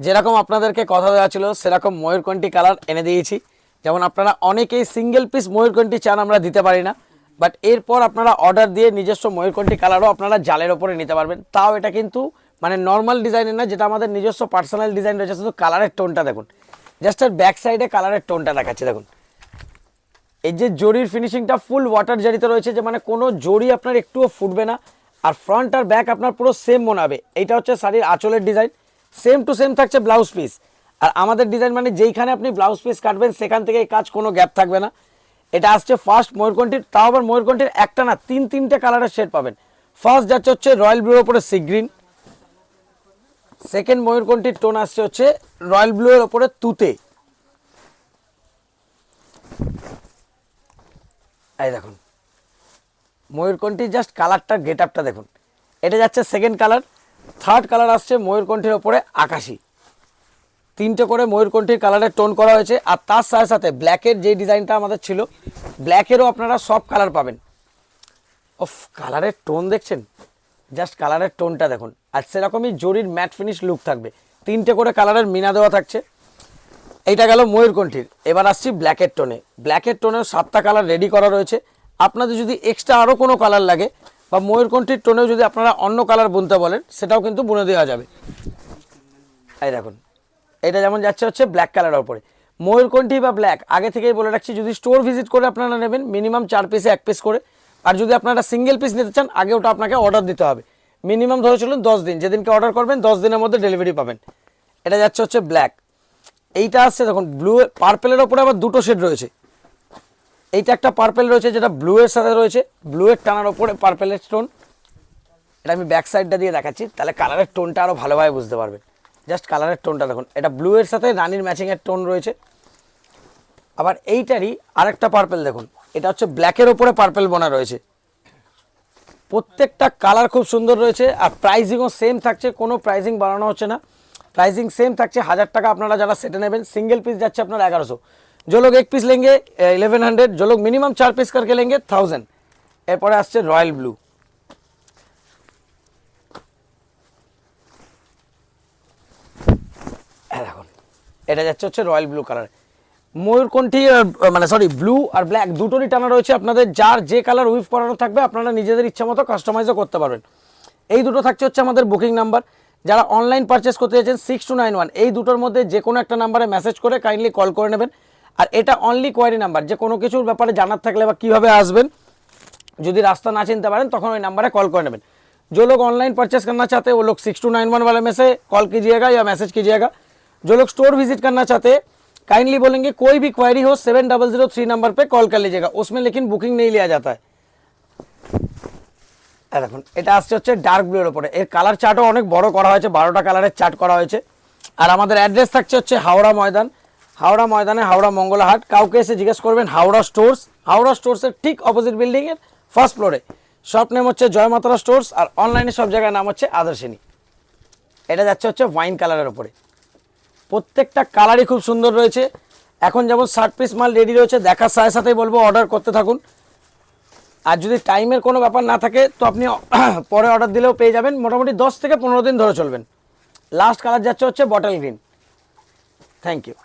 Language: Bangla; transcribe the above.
যেরকম আপনাদেরকে কথা দেওয়া ছিল সেরকম ময়ূরকণ্ঠী কালার এনে দিয়েছি। যেমন আপনারা অনেকেই সিঙ্গেল পিস ময়ূরকণ্ঠী চান, আমরা দিতে পারি না, বাট এরপর আপনারা অর্ডার দিয়ে নিজস্ব ময়ূরকণ্ঠী কালারও আপনারা জালের ওপরে নিতে পারবেন। তাও এটা কিন্তু মানে নর্মাল ডিজাইনের না, যেটা আমাদের নিজস্ব পার্সোনাল ডিজাইন রয়েছে। শুধু কালারের টোনটা দেখুন, জাস্ট আর ব্যাক সাইডে কালারের টোনটা দেখাচ্ছে দেখুন। এই যে জরির ফিনিশিংটা ফুল ওয়াটার জারিতে রয়েছে, যে মানে কোনো জরি আপনার একটুও ফুটবে না। আর ফ্রন্ট আর ব্যাক আপনার পুরো সেম মনে হবে। এইটা হচ্ছে শাড়ির আঁচলের ডিজাইন, সেম টু সেম থাকছে ব্লাউজ পিস। আর আমাদের ডিজাইন মানে যেইখানে আপনি ব্লাউজ পিস কাটবেন সেখান থেকে কাজ, কোনো গ্যাপ থাকবে না। এটা আসছে ফার্স্ট ময়ূরকণ্ঠীর, তাও আবার ময়ূরকণ্ঠীর একটা না তিনটে কালারের শেড পাবেন। ফার্স্ট যাচ্ছে হচ্ছে রয়্যাল ব্লুর ওপরে সি গ্রিন, সেকেন্ড ময়ূরকণ্ঠীর টোন আসছে হচ্ছে রয়্যাল ব্লু এর ওপরে তুতে। এই দেখুন ময়ূরকণ্ঠীর জাস্ট কালারটার গেট আপটা দেখুন। এটা যাচ্ছে সেকেন্ড কালার। থার্ড কালার আসছে ময়ূরকণ্ঠীর ওপরে আকাশি। তিনটে করে ময়ূরকণ্ঠীর কালারের টোন করা হয়েছে। আর তার সাথে সাথে ব্ল্যাকের যে ডিজাইনটা আমাদের ছিল, ব্ল্যাকেরও আপনারা সব কালার পাবেন। অফ কালারের টোন দেখছেন, জাস্ট কালারের টোনটা দেখুন। আর সেরকমই জরির ম্যাট ফিনিশ লুক থাকবে। তিনটে করে কালারের মিনা দেওয়া থাকছে। এইটা গেল ময়ূরকণ্ঠীর। এবার আসছি ব্ল্যাকের টোনে। ব্ল্যাকের টোনেও 7টা কালার রেডি করা রয়েছে। আপনাদের যদি এক্সট্রা আরও কোনো কালার লাগে বা ময়ূরকণ্ঠীর টোনেও যদি আপনারা অন্য কালার বুনতে বলেন, সেটাও কিন্তু বুনে দেওয়া যাবে। এই দেখুন এটা যেমন যাচ্ছে হচ্ছে ব্ল্যাক কালারের ওপরে। ময়ূরকণ্ঠী বা ব্ল্যাক আগে থেকেই বলে রাখছি, যদি স্টোর ভিজিট করে আপনারা নেবেন মিনিমাম 4 পিসে 1 পিস করে। আর যদি আপনারা সিঙ্গেল পিস নিতে চান, আগে ওটা আপনাকে অর্ডার দিতে হবে। মিনিমাম ধরে চলুন 10 দিন, যেদিনকে অর্ডার করবেন 10 দিনের মধ্যে ডেলিভারি পাবেন। এটা যাচ্ছে হচ্ছে ব্ল্যাক। এইটা আসছে দেখুন ব্লু, পার্পেলের ওপরে আবার দুটো শেড রয়েছে। এইটা একটা পার্পেল রয়েছে যেটা ব্লু এর সাথে রয়েছে, ব্লু এর টানার ওপরে পার্পেলের টোন। এটা আমি ব্যাক সাইডটা দিয়ে দেখাচ্ছি, তাহলে কালারের টোনটা আরও ভালোভাবে বুঝতে পারবেন। জাস্ট কালারের টোনটা দেখুন, এটা ব্লু এর সাথে রানির ম্যাচিংয়ের টোন রয়েছে। আবার এইটারই আরেকটা পার্পেল দেখুন, এটা হচ্ছে ব্ল্যাকের ওপরে পার্পেল বোনা রয়েছে। প্রত্যেকটা কালার খুব সুন্দর রয়েছে। আর প্রাইজিংও সেম থাকছে, কোনো প্রাইজিং বাড়ানো হচ্ছে না, प्राइसिंग सेम থাকছে। 1000 টাকা আপনারা যারা সেটে নেবেন, সিঙ্গেল পিস যাচ্ছে আপনার 1100। जो लोग एक पीस लेंगे 1100, जो लोग मिनिमम 4 पीस करके लेंगे 1000। এরপরে আসছে রয়্যাল ব্লু। দেখুন এটা যাচ্ছে হচ্ছে রয়্যাল ব্লু কালার। ময়ূরকণ্ঠী মানে সরি ব্লু আর ব্ল্যাক দুটোরই টানা রয়েছে। আপনাদের যার যে কালার উইভ করানো থাকবে আপনারা নিজেদের ইচ্ছা মতো কাস্টমাইজও করতে পারবেন। এই দুটো থাকছে হচ্ছে আমাদের বুকিং নাম্বার। যারা অনলাইন পারচেস করতে চাইছেন 6291, এই দুটোর মধ্যে যে কোনো একটা নাম্বারে মেসেজ করে কাইন্ডলি কল করে নেবেন। আর এটা অনলি কোয়ারি নাম্বার, যে কোনো কিছুর ব্যাপারে জানার থাকলে বা কীভাবে আসবেন যদি রাস্তা না চিনতে পারেন তখন ওই नंबर कॉल कर नेবেন। जो लोग ऑनलाइन परचेस करना चाहते हैं वो लोग 6291 वाले में से कॉल कीजिएगा या मैसेज कीजिएगा। जो लोग स्टोर विजिट करना चाहते हैं काइंडली बोलेंगे कोई भी क्वेरी हो 7003 नंबर पे कॉल कर लीजिएगा, उसमें लेकिन बुकिंग नहीं लिया जाता है। দেখুন এটা আসছে হচ্ছে ডার্ক ব্লু এর উপরে। এর কালার চার্টও অনেক বড় করা হয়েছে, 12টা কালারের চার্ট করা হয়েছে। আর আমাদের অ্যাড্রেস থাকছে হচ্ছে হাওড়া ময়দান, হাওড়া ময়দানে হাওড়া মঙ্গলাহাট। কাউকে এসে জিজ্ঞেস করবেন হাওড়া স্টোর্স, হাওড়া স্টোর্সের ঠিক অপোজিট বিল্ডিংয়ের ফার্স্ট ফ্লোরে। শপ নেম হচ্ছে জয় মাতারা স্টোর্স, আর অনলাইনে সব জায়গায় নাম হচ্ছে আদর্শিনী। এটা যাচ্ছে হচ্ছে ওয়াইন কালারের উপরে। প্রত্যেকটা কালারই খুব সুন্দর রয়েছে। এখন যেমন 60 পিস মাল রেডি রয়েছে, দেখার সাথে সাথেই বলবো অর্ডার করতে থাকুন। আর যদি টাইমের কোনো ব্যাপার না থাকে তো আপনি পরে অর্ডার দিলেও পেয়ে যাবেন। মোটামুটি 10 থেকে 15 দিন ধরে চলবেন। লাস্ট কালার যাচ্ছে হচ্ছে বটল গ্রিন। Thank you.